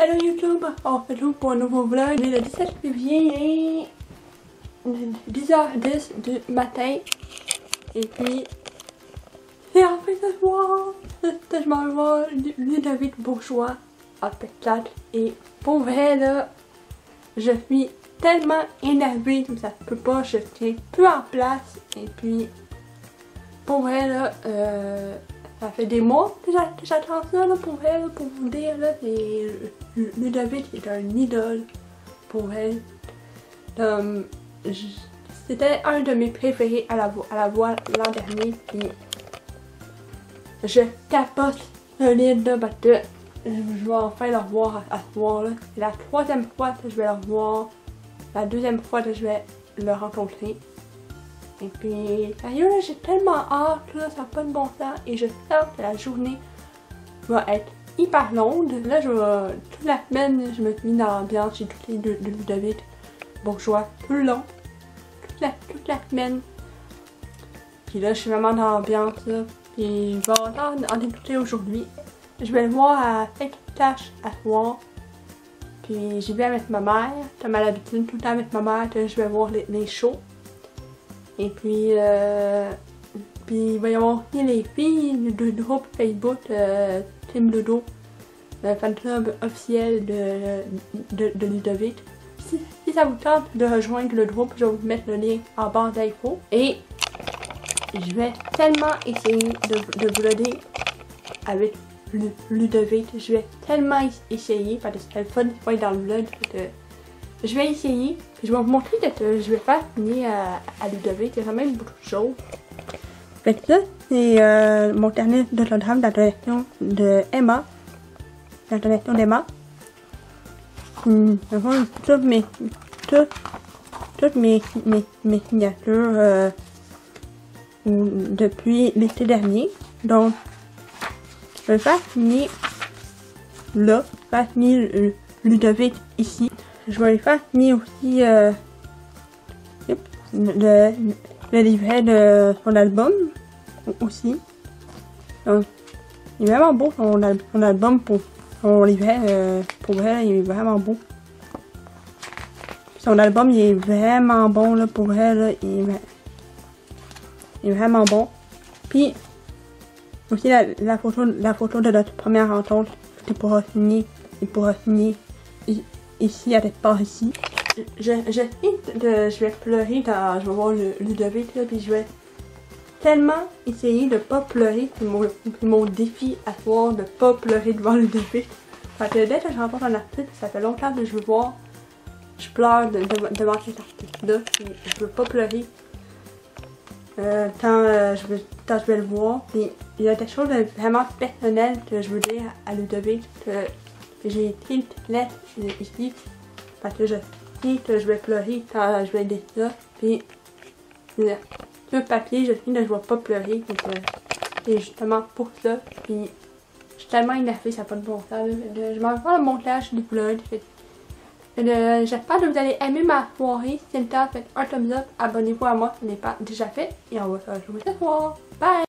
Hello YouTube, on se retrouve pour un nouveau vlog. On est le 17 février et 10h10 du matin. Et puis, c'est en fait ce soir. Je m'en vais voir Ludovic Bourgeois en spectacle. Et pour vrai là, je suis tellement énervée comme ça se peut pas, je tiens plus en place. Et puis, pour vrai là, ça fait des mois que j'attends ça là, pour vrai, là, pour vous dire là, Ludovic est un idole pour elle. C'était un de mes préférés à la voix l'an dernier, puis je capote solide là, parce que je vais enfin le revoir à ce soir là. C'est la troisième fois que je vais le revoir, la deuxième fois que je vais le rencontrer. Et puis, sérieux là, j'ai tellement hâte là, ça n'a pas de bon sens. Et je sens que la journée va être hyper longue. Là, toute la semaine, je me suis mis dans l'ambiance, j'ai écouté de Ludovic Bourgeois tout le long. Toute la semaine. Puis là, je suis vraiment dans l'ambiance là. Puis, je vais en écouter aujourd'hui. Je vais le voir à Spectacle à soir. Puis, j'y vais avec ma mère. Comme à l'habitude, tout le temps avec ma mère, que je vais voir les shows. Et puis, il va y avoir aussi les filles du groupe Facebook Team Ludo, le fan club officiel de Ludovic. Si ça vous tente de rejoindre le groupe, je vais vous mettre le lien en barre d'infos. Et je vais tellement essayer de vlogger avec Ludovic. Je vais tellement essayer, parce que c'est le fun de dans le vlog. Je vais essayer, je vais vous montrer ce que je vais faire signer à Ludovic. Il y a quand même beaucoup de choses. Fait que ça, c'est mon carnet d'autographe dans la collection de Emma. Dans la collection d'Emma. Toutes mes signatures depuis l'été dernier. Donc, je vais faire signer là, faire signer Ludovic ici. Je vais lui faire signer aussi le livret de son album aussi. Donc, il est vraiment beau son album pour son livret. Pour vrai, il est vraiment beau. Son album, il est vraiment bon là, pour vrai, là, il est vraiment bon. Puis, aussi la photo de notre première rencontre, il pourra signer ici, à quelque part ici. Je vais pleurer quand je vais voir Ludovic là, puis je vais tellement essayer de pas pleurer. C'est mon défi à soir, de pas pleurer devant Ludovic. Parce que dès que je rencontre un artiste, ça fait longtemps que je veux voir, je pleure devant cet artiste-là. Je veux pas pleurer quand je vais le voir. Puis il y a quelque chose de vraiment personnel que je veux dire à Ludovic. J'ai écrit une petite lettre ici parce que je sais que je vais pleurer quand je vais lire ça. Puis le papier, je sais que je vais pas pleurer. C'est justement pour ça. Puis je suis tellement énervée, ça n'a pas de bon sens. Je m'en vais faire le montage du vlog. J'espère que vous allez aimer ma soirée. Si c'est le cas, faites un thumbs up. Abonnez-vous à moi si ce n'est pas déjà fait. Et on va se retrouver ce soir. Bye!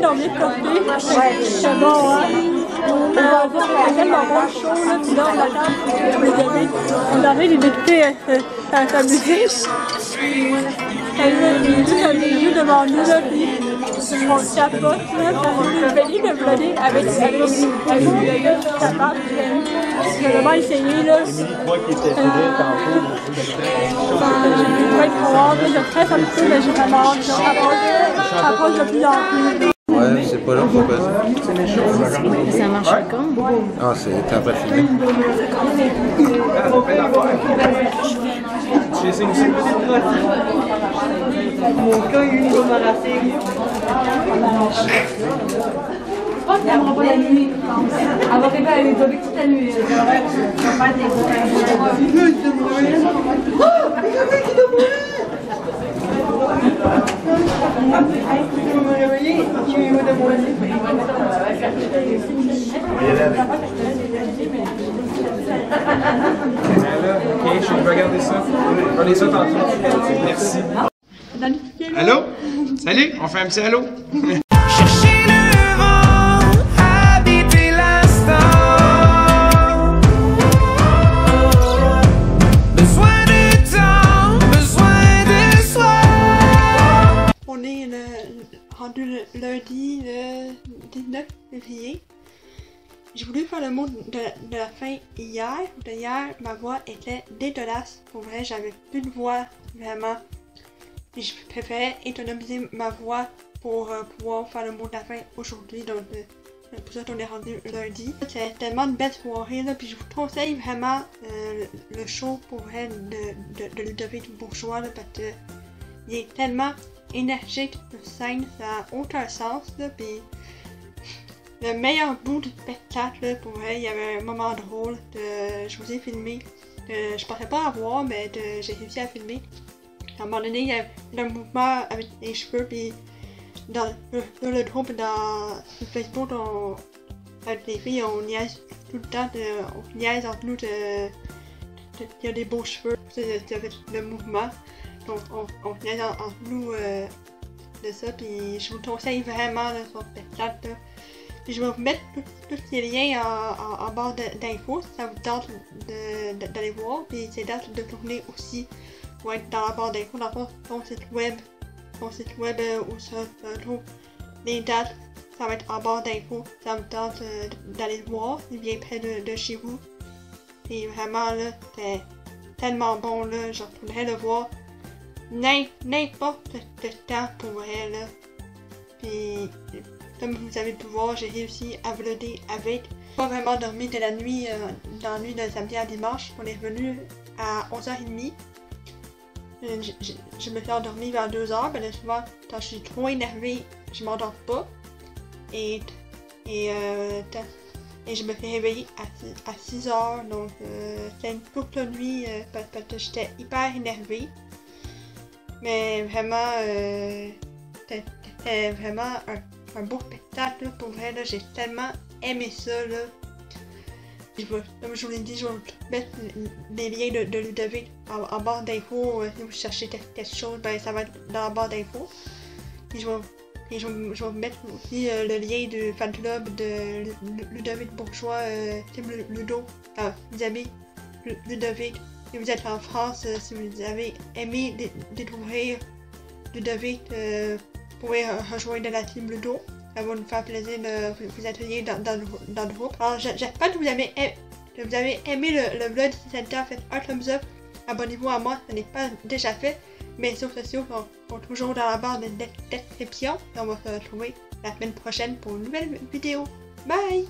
l'ont bien porté. C'est bon, hein? C'est tellement bon chaud, là, puis là, on attend. On arrive d'écouter sa musique. Elle est juste devant nous, là, puis on le capote, là, on va essayer de vloguer avec sa part. J'ai vraiment essayé, là. Je vais être trop hâte, je stresse un peu, mais j'ai vraiment hâte, ça approche de plus en plus. Ouais, c'est pas long, faut pas ça. Ça marche comme? Ah, c'est t'as pas filmé. Mon cas, il va m'arracher. Elle va pas la nuit. Elle va rêver à une jolie toute la nuit. Elle va faire des Ok, je vais regarder ça. Regardez ça tantôt. Merci. Allô? Salut, on fait un petit allô? Chercher le vent, habiter l'instant. Besoin de temps, besoin de soi. On est rendu le lundi le 19 février. J'ai voulu faire le mot de la fin hier. Hier, ma voix était dégueulasse. Pour vrai, j'avais plus de voix, vraiment. Et je préférais économiser ma voix pour pouvoir faire le mot de la fin aujourd'hui. Donc, pour ça qu'on est rendu lundi. C'est tellement une belle soirée, là. Puis je vous conseille vraiment le show pour vrai de Ludovic Bourgeois, là, parce que il est tellement énergique sur scène, ça n'a aucun sens, là. Puis le meilleur bout du spectacle, là, pour vrai, il y avait un moment drôle. Je vous ai filmé. Je pensais pas avoir, mais j'ai réussi à filmer. À un moment donné, il y a le mouvement avec les cheveux, puis dans le groupe, dans Facebook, avec les filles, on niaise tout le temps, on niaise entre nous qu'il y a des beaux cheveux, c'est avec le mouvement. Donc on niaise entre nous de ça, puis je vous conseille vraiment là, son spectacle. Puis je vais vous mettre tous les liens en barre d'infos si ça vous tente d'aller voir, puis ces dates de tournée aussi vont être dans la barre d'infos, dans ton site web où ça trouve les dates, ça va être en barre d'infos, ça vous tente d'aller le voir, il vient près de chez vous. Et vraiment là, c'était tellement bon là, je retournerais le voir n'importe quel temps pour vrai là. Puis comme vous avez pu voir, j'ai réussi à vlogger avec. Pas vraiment dormi de la nuit, dans la nuit de samedi à dimanche. On est revenu à 11h30. Je me suis endormie vers 2h, mais là, souvent, quand je suis trop énervée, je m'endors pas. Et je me fais réveiller à 6h, donc c'était une courte nuit parce que j'étais hyper énervée. Mais vraiment, c'était vraiment un beau spectacle là, pour vrai, là, j'ai tellement aimé ça là. Comme je vous l'ai dit, je vais vous mettre les liens de Ludovic en barre d'infos. Si vous cherchez quelque chose, ben ça va être dans la barre d'infos. Et je vais vous mettre aussi le lien du fan club de Ludovic Bourgeois, Team Ludo. Vous avez Ludovic, si vous êtes en France, si vous avez aimé découvrir Ludovic, vous pouvez rejoindre la Team Ludo. Ça va nous faire plaisir de vous accueillir dans le groupe. Alors j'espère que vous avez aimé le vlog. Si c'est le cas, faites un thumbs up. Abonnez-vous à moi, ce n'est pas déjà fait. Mes réseaux sociaux sont toujours dans la barre de description. Et on va se retrouver la semaine prochaine pour une nouvelle vidéo. Bye!